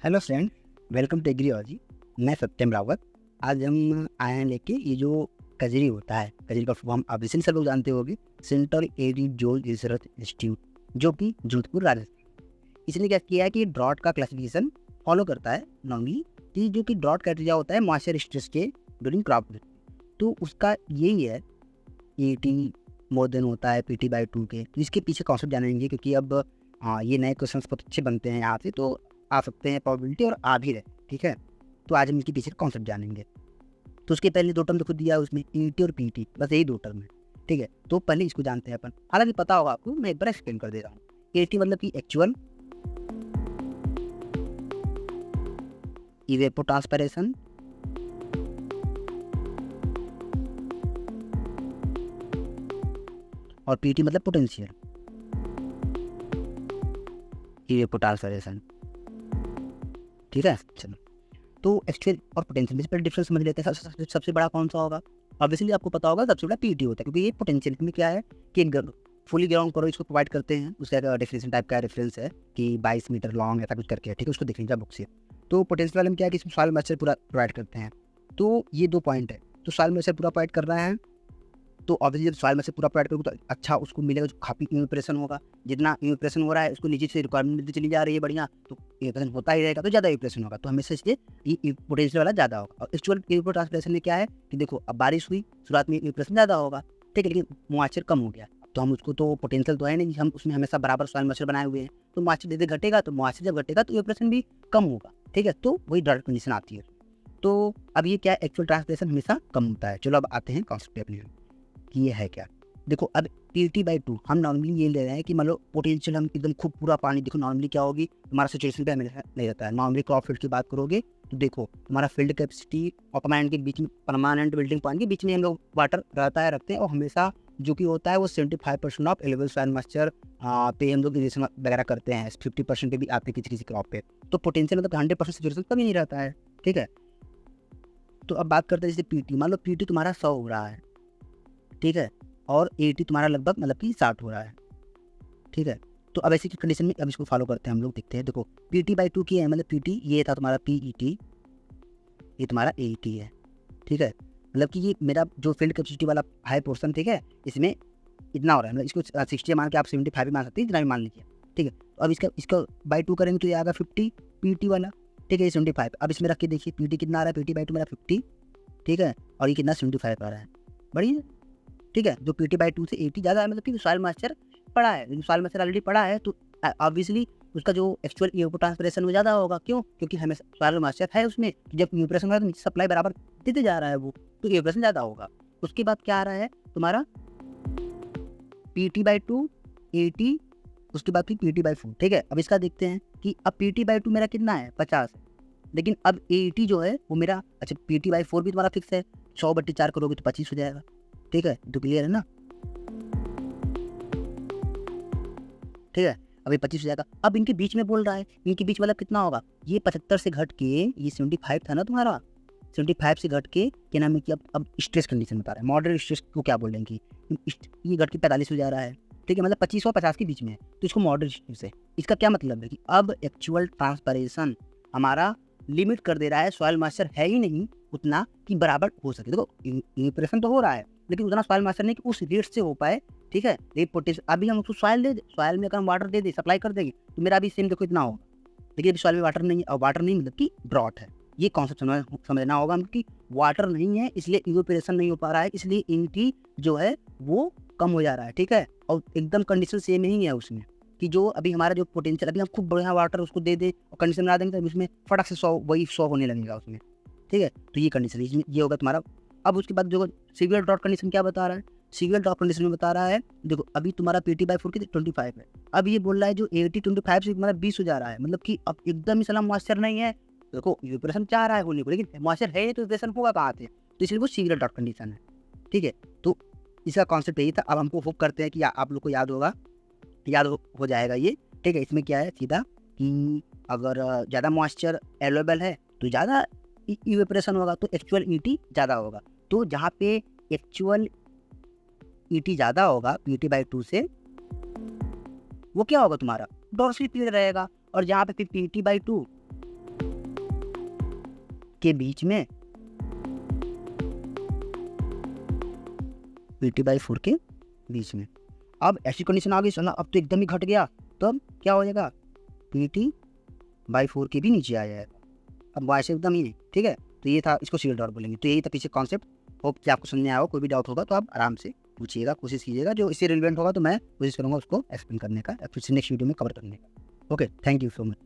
Hello friend, welcome to Agrilogy. मैं सत्यम रावत। आज हम आए हैं लेके ये जो कजरी होता है, कजरी का फॉर्म आप रिसेंट सब लोग जानते होंगे, सेंट्रल एरी जोल रिसर्च इंस्टीट्यूट, जो कि जोधपुर राजस्थान। इसने क्या किया है कि ड्रॉट का क्लासिफिकेशन फॉलो करता है नॉर्मली, कि जो कि ड्रॉट क्राइटेरिया होता है मॉइस्चर स्ट्रेस के ड्यूरिंग क्रॉप, तो उसका यही है। ईटी मोर देन होता है PT/2 के, तो इसके पीछे कॉन्सेप्ट जानेंगे, क्योंकि अब ये नए क्वेश्चंस बहुत अच्छे बनते हैं यहाँ से, तो आ सकते हैं प्रोबेबिलिटी और आ भी रहे। ठीक है, तो आज हम इसके पीछे कॉन्सेप्ट जानेंगे। तो उसके पहले दो टर्म देखो दिया है उसमें, ईटी और पीटी, बस यही दो टर्म है। ठीक है, तो पहले इसको जानते हैं अपन। हालांकि पता होगा आपको, मैं एक बार एक्सप्लेन कर दे रहा हूँ। ईटी मतलब कि एक्चुअल इवेपोट्रांसपिरेशन, और पीटी मतलब पोटेंशियल इवेपोट्रांसपिरेशन। ठीक है, चलो। तो एक्चुअल और पोटेंशियल में पहले डिफरेंस समझ लेते हैं। सबसे बड़ा कौन सा होगा? ऑब्वियसली आपको पता होगा, सबसे बड़ा पीटी होता है, क्योंकि ये पोटेंशियल में क्या है कि फुली ग्राउंड करो इसको प्रोवाइड करते हैं। उसका डेफिनेशन टाइप का रेफरेंस है कि 22 मीटर लॉन्ग ऐसा कुछ करके है। ठीक है, उसको देख लीजिए बुक से। तो पोटेंशियल वाले में क्या है कि इसमें सॉइल मॉइस्चर पूरा प्रोवाइड करते हैं। तो ये दो पॉइंट है। तो सॉइल मॉइस्चर पूरा प्रोवाइड कर रहा है, तो ऑब्वियसली जब सॉइल में से पूरा प्रोवाइड करोगे तो अच्छा उसको मिलेगा, जो काफ़ी इवेपोरेशन होगा। जितना इवेपोरेशन हो रहा है उसको नीचे से रिक्वायरमेंट मिलती चली जा रही है बढ़िया, तो इवेपोरेशन होता ही रहेगा, तो ज़्यादा इवेपोरेशन होगा। तो हमेशा इसलिए ये पोटेंशियल वाला ज़्यादा होगा। और एक्चुअल इवेपोट्रांसपिरेशन में क्या है कि देखो, अब बारिश हुई, शुरुआत में इवेपोरेशन ज़्यादा होगा, ठीक है, लेकिन मॉइस्चर कम हो गया, तो हम उसको तो पोटेंशियल तो है नहीं, हम उसमें हमेशा बराबर सॉइल मॉइस्चर बनाए हुए हैं। तो मॉइस्चर धीरे घटेगा, तो मॉइस्चर जब घटेगा तो इवेपोरेशन भी कम होगा। ठीक है, तो वही ड्राउट कंडीशन आती है। तो अब ये क्या है, एक्चुअल ट्रांसपिरेशन हमेशा कम होता है। चलो अब आते हैं कॉन्सेप्ट पे अपने कि ये है क्या। देखो, अब PT/2 हम नॉर्मली ये ले रहे हैं कि मान लो पोटेंशियल हम एकदम खूब पूरा पानी, देखो नॉर्मली क्या होगी, हमारा सिचुएशन पे हमेशा नहीं रहता है। नॉर्मली क्रॉप फील्ड की बात करोगे तो देखो, हमारा फील्ड कैपेसिटी और परमानेंट के बीच में, परमानेंट बिल्डिंग पॉइंट के बीच में हम लोग वाटर रहता है, रखते हैं। और हमेशा जो कि होता है वो 75% ऑफ एलेबल सॉइल मॉइस्चर पे हम लोग इरिगेशन वगैरह करते हैं। 50% पे भी आते हैं किसी क्रॉप पे। तो पोटेंशियल मतलब 100% सिचुएशन कभी नहीं रहता है। ठीक है, तो अब बात करते हैं जैसे PT। मान लो PT तुम्हारा 100 हो रहा है, ठीक है, और 80 तुम्हारा लगभग मतलब कि 60 हो रहा है। ठीक है, तो अब ऐसी कंडीशन में अब इसको फॉलो करते हैं हम लोग, देखते हैं। देखो, PT/2 की है, मतलब PT ये था तुम्हारा PET, ये तुम्हारा AET है। ठीक है, मतलब कि ये मेरा जो फील्ड कैपेसिटी वाला हाई पोर्सन, ठीक है, इसमें इतना हो रहा है, मतलब इसको 60 मान के आप 75 भी मान सकते हैं, इतना भी मान लीजिए। ठीक है, तो अब इसका बाई 2 करेंगे तो ये आएगा 50 PT वाला। ठीक है, ये 75। अब इसमें रख के देखिए PT कितना आ रहा है, PT/2 मेरा 50। ठीक है, और ये कितना 75 आ रहा है, बढ़िया। ठीक है, जो PT/2 से 80 ज़्यादा है, मतलब कि सॉइल मॉइस्चर पड़ा है। लेकिन सॉइल मॉइस्चर ऑलरेडी पड़ा है, तो ऑब्वियसली उसका जो एक्चुअल इवेपोट्रांसपिरेशन वो ज़्यादा होगा। क्यों? क्योंकि हमें सॉइल मॉइस्चर है उसमें, जब इवेपोरेशन हो रहा है तो नीचे सप्लाई बराबर देते जा रहा है वो, तो इवेपोरेशन ज़्यादा होगा। उसके बाद क्या आ रहा है तुम्हारा PT/2 80, उसके बाद फिर PT/4। ठीक है, अब इसका देखते हैं कि अब PT/2 मेरा कितना है, 50 है। लेकिन अब 80 जो है वो मेरा, अच्छा PT/4 भी तुम्हारा फिक्स है, 100/4 करोगे तो 25 हो जाएगा। ठीक है, तो क्लियर है ना? ठीक है, अब ये 25 हो जाएगा। अब इनके बीच में बोल रहा है, इनके बीच वाला कितना होगा, ये 75 से घट के, ये 75 था ना तुम्हारा, 75 से घट के क्या नाम है कि अब स्ट्रेस कंडीशन बता रहा है। मॉडरेट स्ट्रेस को क्या बोलेंगे, ये घट के 45 हो जा रहा है। ठीक है, मतलब 25 और 50 के बीच में है, तो इसको मॉडरेट स्ट्रेस है। इसका क्या मतलब है कि अब एक्चुअल ट्रांसपिरेशन हमारा लिमिट कर दे रहा है, सॉइल मॉइस्चर है ही नहीं उतना कि बराबर हो सके। देखो, इवेपोरेशन तो हो रहा है, लेकिन उतना सॉइल मॉइस्चर नहीं कि उस रेट से हो पाए। ठीक है, लेकिन पोटेंशियल अभी हम उसको सॉइल दे, सॉइल में अगर हम वाटर दे दे, सप्लाई कर देंगे, तो मेरा अभी सेम देखो इतना होगा। लेकिन अभी सॉइल में वाटर नहीं है, और वाटर नहीं मतलब कि ड्रॉट है। ये कॉन्सेप्ट समझना होगा कि वाटर नहीं है, इसलिए इवेपोरेशन नहीं हो पा रहा है, इसलिए इनकी जो है वो कम हो जा रहा है। ठीक है, और एकदम कंडीशन सेम ही है उसमें, कि जो अभी हमारा जो पोटेंशियल, अभी हम खूब बढ़िया वाटर उसको दे दे और कंडीशन बना देंगे, तो उसमें फटक से 100 वही 100 होने लगेगा उसमें। ठीक है, तो ये कंडीशन इसमें ये होगा तुम्हारा। अब उसके बाद जो सीवियर ड्रॉट कंडीशन क्या बता रहा है, सीवियर ड्रॉट कंडीशन में बता रहा है, देखो अभी तुम्हारा PT/4 की 25 है। अब ये बोल रहा है जो 80 25 से तुम्हारा 20 हो जा रहा है, मतलब कि अब एकदम ही सलाम मॉइस्चर नहीं है। देखो, इवेपोरेशन चाह रहा है होने को, लेकिन मॉइस्चर है नहीं, तो इवेपोरेशन होगा कहाँ से, तो इसलिए वो सीवियर ड्रॉट कंडीशन है। ठीक है, तो इसका कॉन्सेप्ट यही था। अब हमको होप करते हैं कि आप लोग को याद होगा, याद हो जाएगा ये। ठीक है, इसमें क्या है सीधा कि अगर ज़्यादा मॉइस्चर अवेलेबल है तो ज़्यादा इवेपोरेशन होगा, तो एक्चुअल ईटी ज़्यादा होगा। तो जहाँ पे एक्चुअल ईटी ज़्यादा होगा PT/2 से, वो क्या होगा तुम्हारा डॉर्सी पीरियड रहेगा। और जहाँ पे फिर PT/2 के बीच में, PT/4 के बीच में। अब ऐसी कंडीशन आ गई, चला अब तो एकदम ही घट गया, तो अब क्या हो जाएगा, PT/4 के भी नीचे आ जाएगा। अब वैसे एकदम ही नहीं, ठीक है। तो ये था, इसको सीरियल डॉट बोलेंगे। तो यही था पीछे कॉन्सेप्ट। होप कि आपको समझ में आया हो। कोई भी डाउट होगा तो आप आराम से पूछिएगा, कोशिश कीजिएगा, जो इससे रिलेवेंट होगा तो मैं कोशिश करूँगा उसको एक्सप्लेन करने का या फिर नेक्स्ट वीडियो में कवर करने का। Okay, thank you so much.